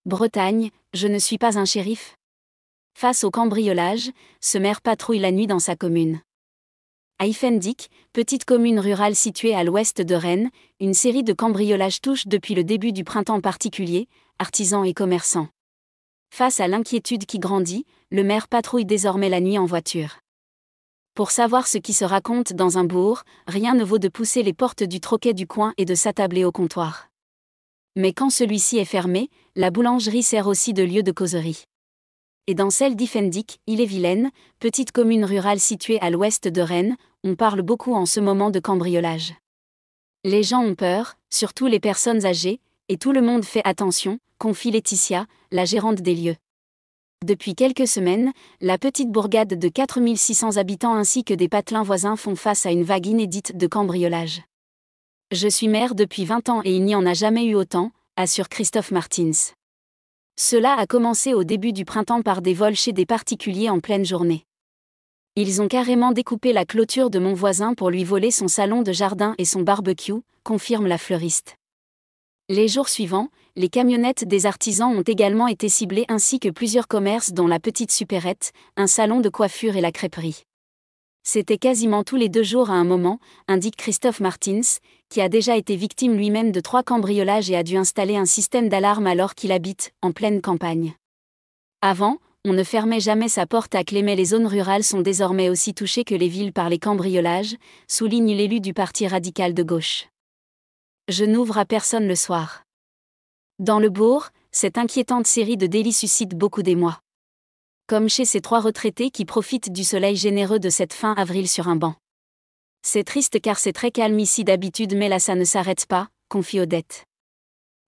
Bretagne, je ne suis pas un shérif. Face au cambriolage, ce maire patrouille la nuit dans sa commune. À Iffendic, petite commune rurale située à l'ouest de Rennes, une série de cambriolages touche depuis le début du printemps particuliers, artisans et commerçants. Face à l'inquiétude qui grandit, le maire patrouille désormais la nuit en voiture. Pour savoir ce qui se raconte dans un bourg, rien ne vaut de pousser les portes du troquet du coin et de s'attabler au comptoir. Mais quand celui-ci est fermé, la boulangerie sert aussi de lieu de causerie. Et dans celle d'Iffendic, Ille-et-Vilaine, petite commune rurale située à l'ouest de Rennes, on parle beaucoup en ce moment de cambriolage. Les gens ont peur, surtout les personnes âgées, et tout le monde fait attention, confie Laetitia, la gérante des lieux. Depuis quelques semaines, la petite bourgade de 4600 habitants ainsi que des patelins voisins font face à une vague inédite de cambriolage. Je suis maire depuis 20 ans et il n'y en a jamais eu autant, assure Christophe Martins. Cela a commencé au début du printemps par des vols chez des particuliers en pleine journée. Ils ont carrément découpé la clôture de mon voisin pour lui voler son salon de jardin et son barbecue, confirme la fleuriste. Les jours suivants, les camionnettes des artisans ont également été ciblées ainsi que plusieurs commerces dont la Petite Supérette, un salon de coiffure et la crêperie. C'était quasiment tous les 2 jours à un moment, indique Christophe Martins, qui a déjà été victime lui-même de 3 cambriolages et a dû installer un système d'alarme alors qu'il habite en pleine campagne. Avant, on ne fermait jamais sa porte à clé mais les zones rurales sont désormais aussi touchées que les villes par les cambriolages, souligne l'élu du parti radical de gauche. Je n'ouvre à personne le soir. Dans le bourg, cette inquiétante série de délits suscite beaucoup d'émoi. Comme chez ces 3 retraités qui profitent du soleil généreux de cette fin avril sur un banc. C'est triste car c'est très calme ici d'habitude mais là ça ne s'arrête pas, confie Odette.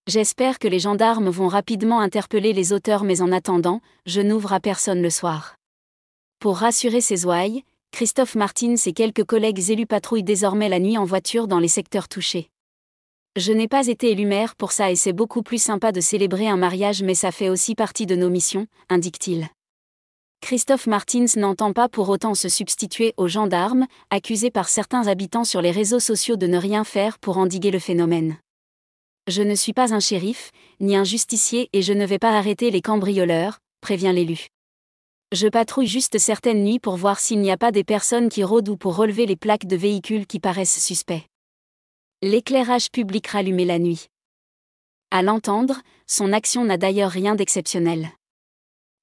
J'espère que les gendarmes vont rapidement interpeller les auteurs mais en attendant, je n'ouvre à personne le soir. Pour rassurer ses ouailles, Christophe Martins et quelques collègues élus patrouillent désormais la nuit en voiture dans les secteurs touchés. Je n'ai pas été élu maire pour ça et c'est beaucoup plus sympa de célébrer un mariage mais ça fait aussi partie de nos missions, indique-t-il. Christophe Martins n'entend pas pour autant se substituer aux gendarmes, accusés par certains habitants sur les réseaux sociaux de ne rien faire pour endiguer le phénomène. Je ne suis pas un shérif, ni un justicier et je ne vais pas arrêter les cambrioleurs, prévient l'élu. Je patrouille juste certaines nuits pour voir s'il n'y a pas des personnes qui rôdent ou pour relever les plaques de véhicules qui paraissent suspects. L'éclairage public rallumé la nuit. À l'entendre, son action n'a d'ailleurs rien d'exceptionnel.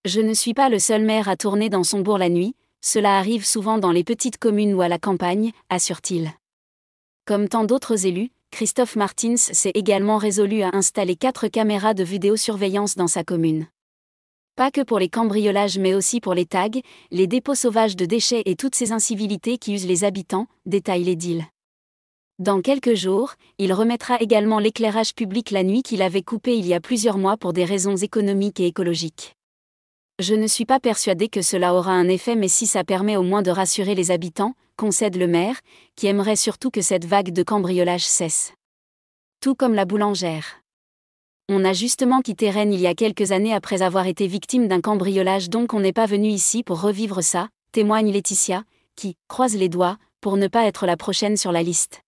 Je ne suis pas le seul maire à tourner dans son bourg la nuit, cela arrive souvent dans les petites communes ou à la campagne, assure-t-il. Comme tant d'autres élus, Christophe Martins s'est également résolu à installer 4 caméras de vidéosurveillance dans sa commune. Pas que pour les cambriolages mais aussi pour les tags, les dépôts sauvages de déchets et toutes ces incivilités qui usent les habitants, détaille l'édile. Dans quelques jours, il remettra également l'éclairage public la nuit qu'il avait coupé il y a plusieurs mois pour des raisons économiques et écologiques. Je ne suis pas persuadé que cela aura un effet mais si ça permet au moins de rassurer les habitants, concède le maire, qui aimerait surtout que cette vague de cambriolage cesse. Tout comme la boulangère. On a justement quitté Rennes il y a quelques années après avoir été victime d'un cambriolage donc on n'est pas venu ici pour revivre ça, témoigne Laetitia, qui croise les doigts, pour ne pas être la prochaine sur la liste.